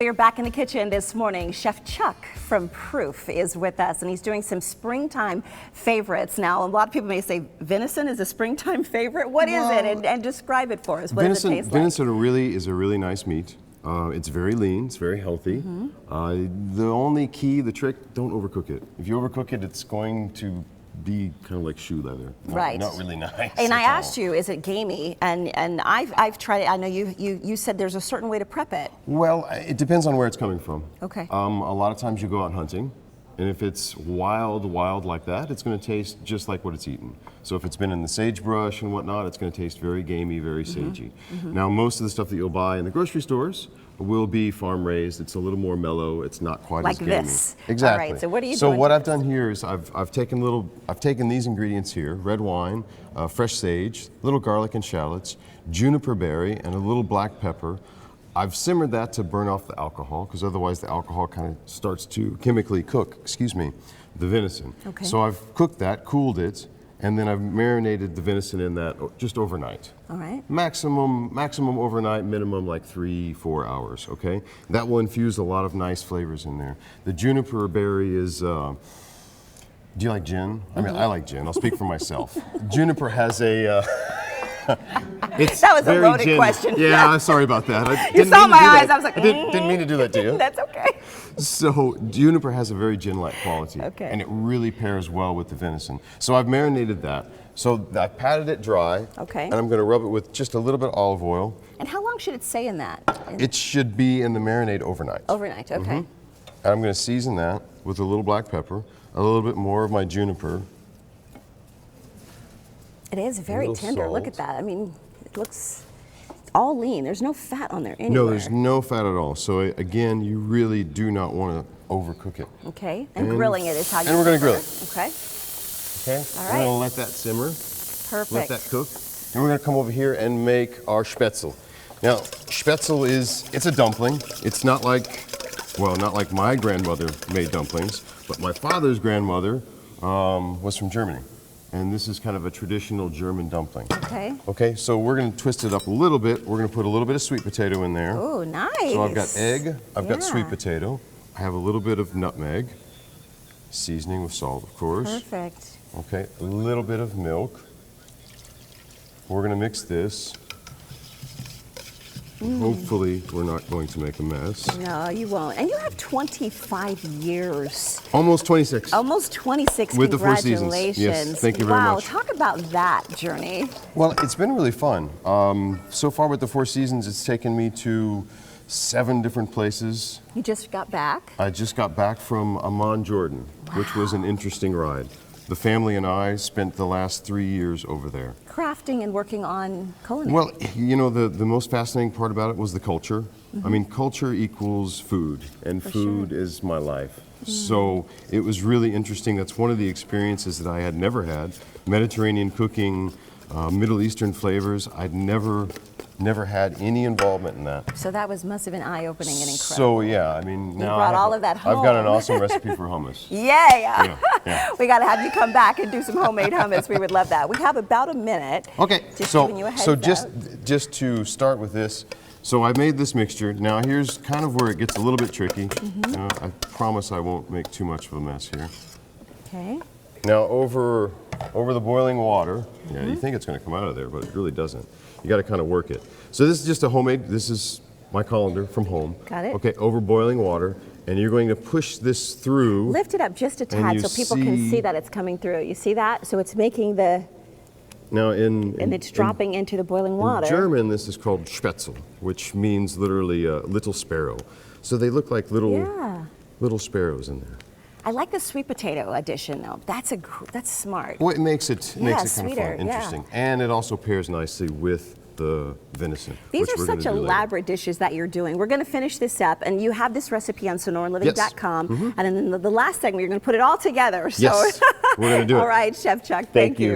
We're back in the kitchen this morning. Chef Chuck from Proof is with us, and he's doing some springtime favorites. Now, a lot of people may say venison is a springtime favorite. What is it? And describe it for us. What does it taste like? Venison really is a really nice meat. It's very lean, it's very healthy. The only key, the trick, don't overcook it. If you overcook it, it's going to be kind of like shoe leather. Right. Not really nice. And I asked you, is it gamey? And I've tried it. I know you said there's a certain way to prep it. Well, it depends on where it's coming from. Okay. A lot of times you go out hunting, and if it's wild like that, it's going to taste just like what it's eaten. So if it's been in the sagebrush and whatnot, it's going to taste very gamey, very sagey. Now, most of the stuff that you'll buy in the grocery stores will be farm raised. It's a little more mellow. It's not quite as gamey. Like this. Exactly. All right. So what are you doing? So what I've done here is I've taken these ingredients here: red wine, fresh sage, little garlic and shallots, juniper berry, and a little black pepper. I've simmered that to burn off the alcohol, because otherwise the alcohol kind of starts to chemically cook, the venison. Okay. So I've cooked that, cooled it, and then I've marinated the venison in that just overnight. All right. Maximum overnight, minimum like 3-4 hours, okay? That will infuse a lot of nice flavors in there. The juniper berry is, do you like gin? I mean, I like gin, I'll speak for myself. Juniper has a, that was a loaded question. Yeah, sorry about that. You saw my eyes. I was like, didn't mean to do that to you. That's okay. So juniper has a very gin-like quality, okay, and it really pairs well with the venison. So I've marinated that. So I patted it dry, okay, and I'm going to rub it with just a little bit of olive oil. And how long should it stay in that? It should be in the marinade overnight. Overnight, okay. And I'm going to season that with a little black pepper, a little bit more of my juniper. It is very tender. Salt. Look at that. I mean, it looks all lean. There's no fat on there anywhere. No, there's no fat at all. So again, you really do not want to overcook it. Okay, and grilling it is how you And we're going to grill it. Okay. Okay, all we're right, going to let that simmer. Perfect. Let that cook. And we're going to come over here and make our spätzle. Now, spätzle it's a dumpling. It's not like, well, not like my grandmother made dumplings, but my father's grandmother was from Germany. And this is kind of a traditional German dumpling. Okay. Okay, so we're going to twist it up a little bit. We're going to put a little bit of sweet potato in there. Oh, nice. So I've got egg, I've got sweet potato, I have a little bit of nutmeg, seasoning with salt, of course. Perfect. Okay, a little bit of milk. We're going to mix this. Hopefully, we're not going to make a mess. No, you won't. And you have 25 years. Almost 26. Almost 26. With the 4 Congratulations. seasons. Yes, thank you very much. Wow, talk about that journey. Well, it's been really fun. So far with the 4 seasons, it's taken me to 7 different places. You just got back? I just got back from Amman, Jordan, which was an interesting ride. The family and I spent the last 3 years over there. Crafting and working on culinary. Well, you know, the most fascinating part about it was the culture. I mean, culture equals food, and food is my life. So it was really interesting. That's one of the experiences that I had never had. Mediterranean cooking, Middle Eastern flavors. I'd never had any involvement in that. So that must have been eye-opening and incredible. So yeah, I mean, now brought all of that home. I've got an awesome recipe for hummus. Yeah. Yeah. We got to have you come back and do some homemade hummus. We would love that. We have about a minute. Okay. Just giving you a heads up. just to start with this, so I made this mixture. Now here's kind of where it gets a little bit tricky. I promise I won't make too much of a mess here. Okay. Now over the boiling water, you think it's going to come out of there, but it really doesn't. You got to kind of work it. So this is just a homemade, this is my colander from home. Got it. Okay, over boiling water, and you're going to push this through. Lift it up just a tad so people can see that it's coming through. You see that? So it's making the... Now and it's dropping into the boiling water. In German, this is called Spätzle, which means literally little sparrow. So they look like little sparrows in there. I like the sweet potato addition, though. That's smart. Well, it makes it kind of sweeter, fun, interesting, and it also pairs nicely with the venison. These are such elaborate dishes that you're doing. We're going to finish this up, and you have this recipe on SonoraLiving.com, and then the last segment, you're going to put it all together. So. Yes, we're going to do it. All right, Chef Chuck, Thank you.